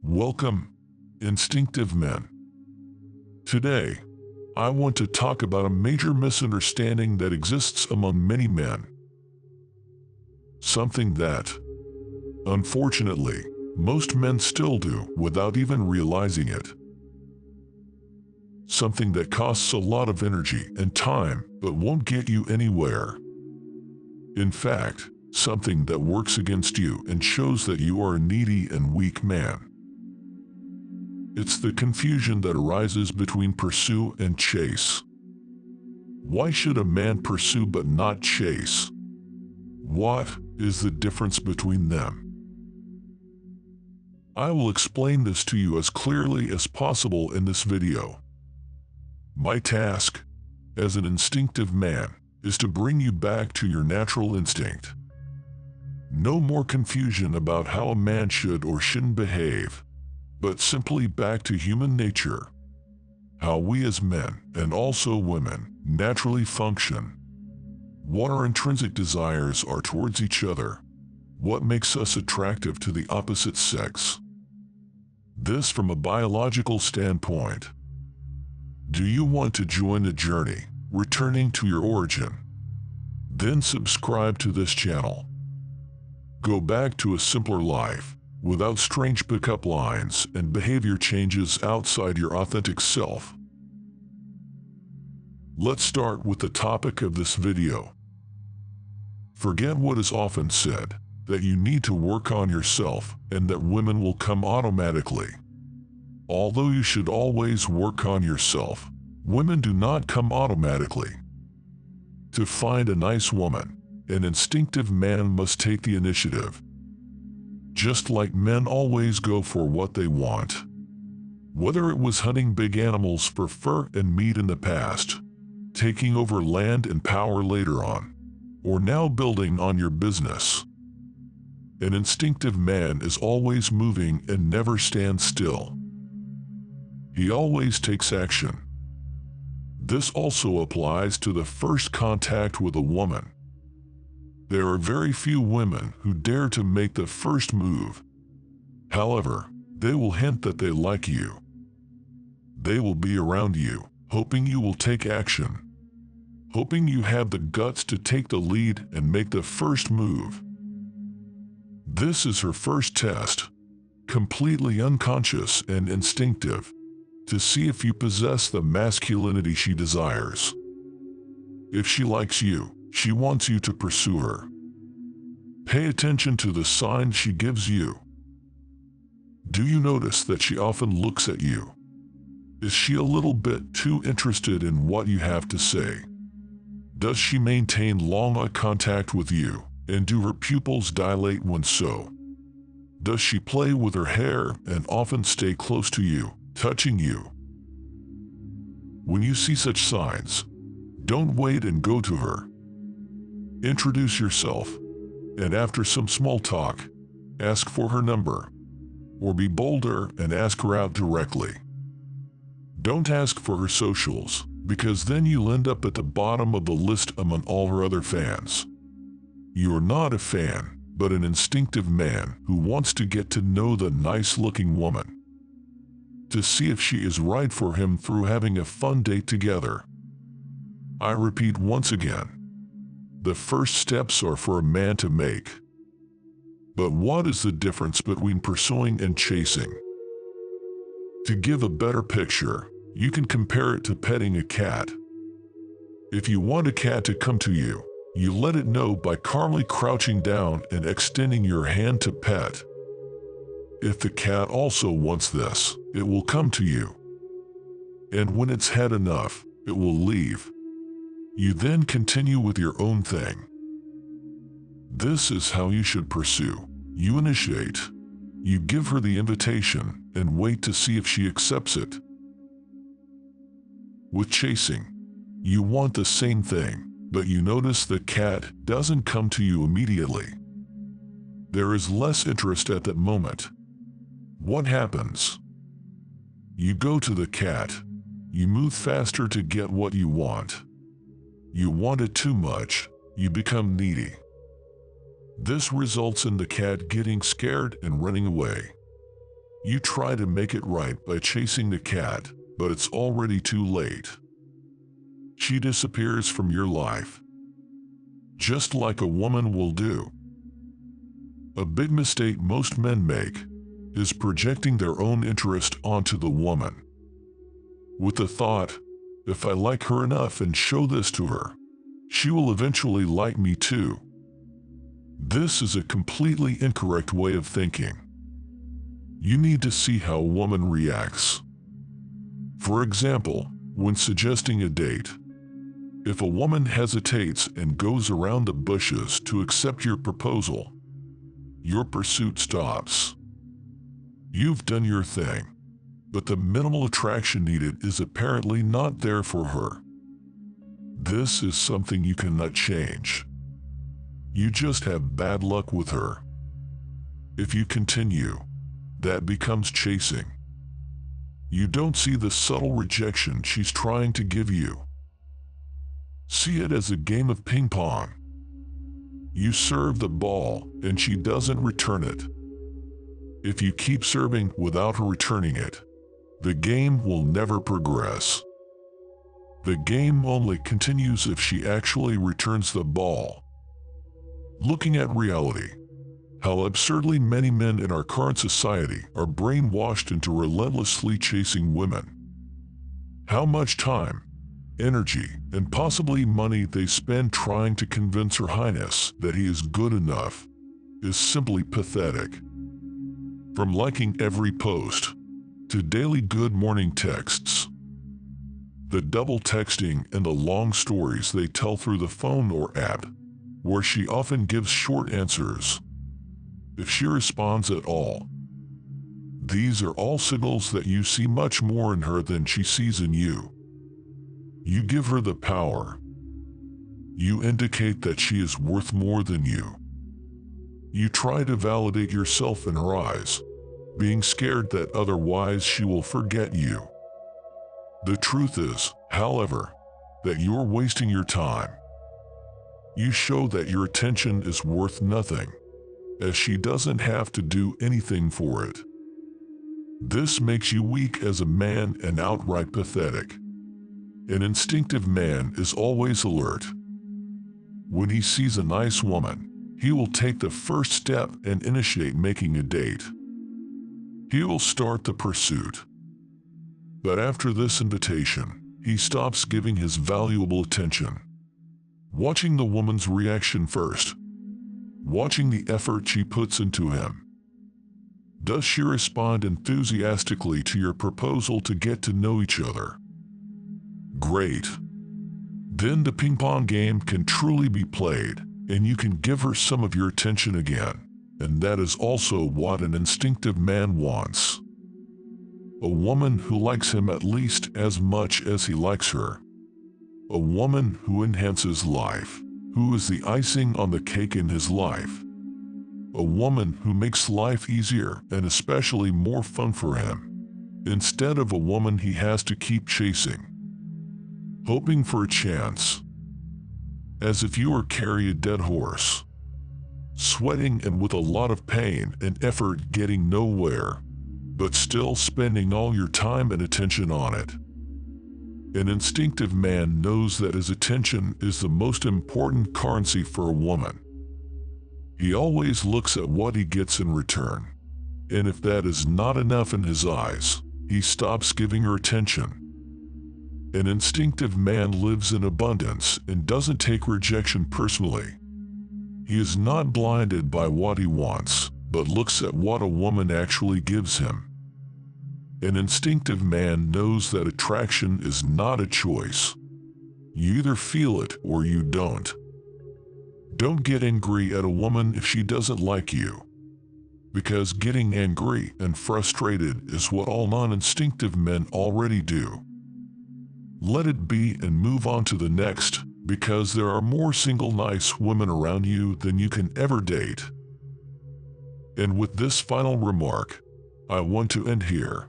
Welcome, instinctive men. Today, I want to talk about a major misunderstanding that exists among many men. Something that, unfortunately, most men still do without even realizing it. Something that costs a lot of energy and time but won't get you anywhere. In fact, something that works against you and shows that you are a needy and weak man. It's the confusion that arises between pursue and chase. Why should a man pursue but not chase? What is the difference between them? I will explain this to you as clearly as possible in this video. My task, as an instinctive man, is to bring you back to your natural instinct. No more confusion about how a man should or shouldn't behave, but simply back to human nature. How we as men, and also women, naturally function. What our intrinsic desires are towards each other. What makes us attractive to the opposite sex. This from a biological standpoint. Do you want to join the journey, returning to your origin? Then subscribe to this channel. Go back to a simpler life, without strange pickup lines and behavior changes outside your authentic self. Let's start with the topic of this video. Forget what is often said, that you need to work on yourself and that women will come automatically. Although you should always work on yourself, women do not come automatically. To find a nice woman, an instinctive man must take the initiative. Just like men always go for what they want. Whether it was hunting big animals for fur and meat in the past, taking over land and power later on, or now building on your business. An instinctive man is always moving and never stands still. He always takes action. This also applies to the first contact with a woman. There are very few women who dare to make the first move. However, they will hint that they like you. They will be around you, hoping you will take action. Hoping you have the guts to take the lead and make the first move. This is her first test, completely unconscious and instinctive, to see if you possess the masculinity she desires. If she likes you, she wants you to pursue her. Pay attention to the signs she gives you. Do you notice that she often looks at you? Is she a little bit too interested in what you have to say? Does she maintain long eye contact with you, and do her pupils dilate when so? Does she play with her hair and often stay close to you, touching you? When you see such signs, don't wait and go to her. Introduce yourself, and after some small talk, ask for her number. Or be bolder and ask her out directly. Don't ask for her socials, because then you'll end up at the bottom of the list among all her other fans. You're not a fan, but an instinctive man who wants to get to know the nice-looking woman. To see if she is right for him through having a fun date together. I repeat once again. The first steps are for a man to make. But what is the difference between pursuing and chasing? To give a better picture, you can compare it to petting a cat. If you want a cat to come to you, you let it know by calmly crouching down and extending your hand to pet. If the cat also wants this, it will come to you. And when it's had enough, it will leave. You then continue with your own thing. This is how you should pursue. You initiate. You give her the invitation and wait to see if she accepts it. With chasing, you want the same thing, but you notice the cat doesn't come to you immediately. There is less interest at that moment. What happens? You go to the cat. You move faster to get what you want. You want it too much, you become needy. This results in the cat getting scared and running away. You try to make it right by chasing the cat, but it's already too late. She disappears from your life, just like a woman will do. A big mistake most men make is projecting their own interest onto the woman, with the thought, if I like her enough and show this to her, she will eventually like me too. This is a completely incorrect way of thinking. You need to see how a woman reacts. For example, when suggesting a date, if a woman hesitates and goes around the bushes to accept your proposal, your pursuit stops. You've done your thing, but the minimal attraction needed is apparently not there for her. This is something you cannot change. You just have bad luck with her. If you continue, that becomes chasing. You don't see the subtle rejection she's trying to give you. See it as a game of ping pong. You serve the ball and she doesn't return it. If you keep serving without her returning it, the game will never progress. The game only continues if she actually returns the ball. Looking at reality, how absurdly many men in our current society are brainwashed into relentlessly chasing women. How much time, energy, and possibly money they spend trying to convince Her Highness that he is good enough is simply pathetic. From liking every post to daily good morning texts, the double texting and the long stories they tell through the phone or app, where she often gives short answers, if she responds at all. These are all signals that you see much more in her than she sees in you. You give her the power. You indicate that she is worth more than you. You try to validate yourself in her eyes, being scared that otherwise she will forget you. The truth is, however, that you're wasting your time. You show that your attention is worth nothing, as she doesn't have to do anything for it. This makes you weak as a man and outright pathetic. An instinctive man is always alert. When he sees a nice woman, he will take the first step and initiate making a date. He will start the pursuit. But after this invitation, he stops giving his valuable attention. Watching the woman's reaction first. Watching the effort she puts into him. Does she respond enthusiastically to your proposal to get to know each other? Great. Then the ping pong game can truly be played, and you can give her some of your attention again. And that is also what an instinctive man wants. A woman who likes him at least as much as he likes her. A woman who enhances life, who is the icing on the cake in his life. A woman who makes life easier and especially more fun for him, instead of a woman he has to keep chasing, hoping for a chance. As if you were carrying a dead horse, sweating and with a lot of pain and effort getting nowhere, but still spending all your time and attention on it. An instinctive man knows that his attention is the most important currency for a woman. He always looks at what he gets in return, and if that is not enough in his eyes, he stops giving her attention. An instinctive man lives in abundance and doesn't take rejection personally. He is not blinded by what he wants, but looks at what a woman actually gives him. An instinctive man knows that attraction is not a choice. You either feel it or you don't. Don't get angry at a woman if she doesn't like you, because getting angry and frustrated is what all non-instinctive men already do. Let it be and move on to the next, because there are more single nice women around you than you can ever date. And with this final remark, I want to end here.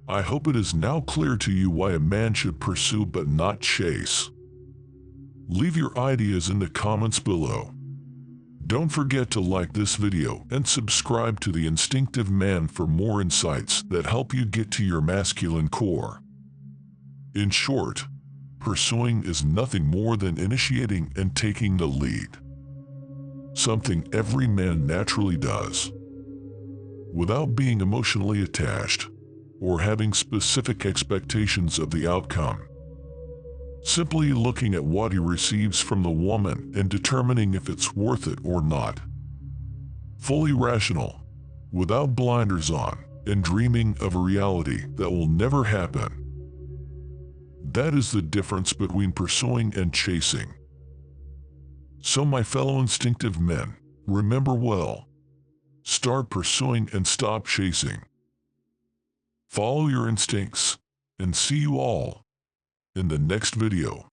I hope it is now clear to you why a man should pursue but not chase. Leave your ideas in the comments below. Don't forget to like this video and subscribe to The Instinctive Man for more insights that help you get to your masculine core. In short, pursuing is nothing more than initiating and taking the lead. Something every man naturally does, without being emotionally attached or having specific expectations of the outcome. Simply looking at what he receives from the woman and determining if it's worth it or not. Fully rational, without blinders on, and dreaming of a reality that will never happen. That is the difference between pursuing and chasing. So my fellow instinctive men, remember well. Start pursuing and stop chasing. Follow your instincts, and see you all in the next video.